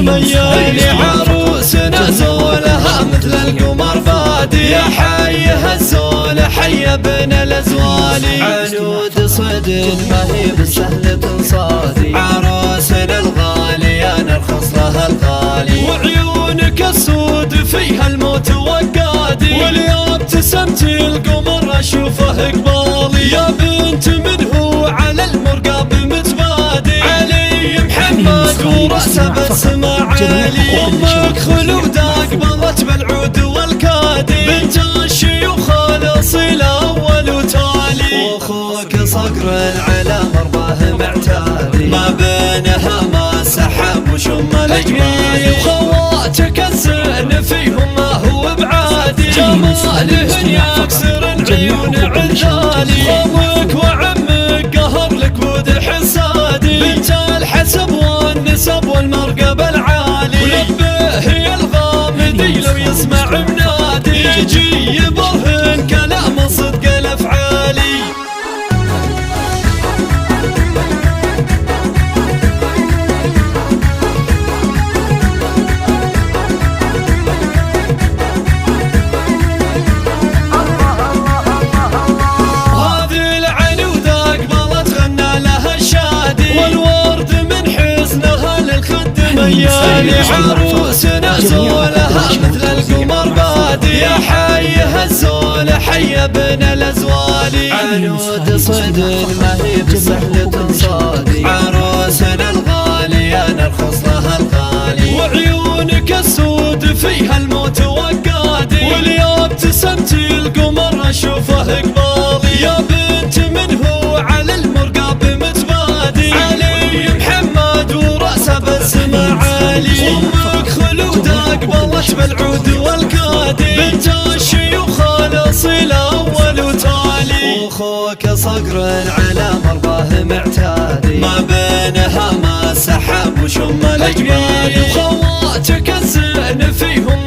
ميالي عروسنا زولها مثل القمر بادي يا حي الزول حي ابن الازوالي عنود صدق ما هي بالسهل تنصادي عروسنا الغالي انا ارخص لها الغالي وعيونك السود فيها الموت وقادي واليوم ابتسمتي القمر اشوفه قبالي يا بنت من هو على المرقاب متبادي علي محمد ورأسه بالسما عالي امك خلودة قبلت بالعود والكادي بنت الشيوخ الاصيل اول وتالي واخوك صقر على مرضاه معتادي ما بينها ما سحب وشم الاجمالي وخواتك الزين فيهم ما هو بعادي جمالهن يكسر العيون عذالي امك وعمك قهر لك بود حسادي بنت الحسب والنسب والمرقب العالي ولبه يا الغامدي لو يسمع منادي يجي يبرهن كلام صدق الافعالي ميالي عروسنا زولها مثل القمر بادي يا حي الزول حي ابن الازوالي عنود صدق ما هي بالسهل تنصادي عروسنا الغالي انا ارخص لها الغالي وعيونك السود فيها الموت وقادي واليوم ابتسمتي القمر اشوفه قبالي يا بنت من هو على المرقاب متبادي علي محمد ورأسه بالسما عالي امك خلودة قبلت بالعود والكادي بنت الشيوخ الاصيل اول وتالي واخوك صقر على مرضاه معتادي ما بينها ما سحب وشم الاجمالي وخواتك الزين فيهم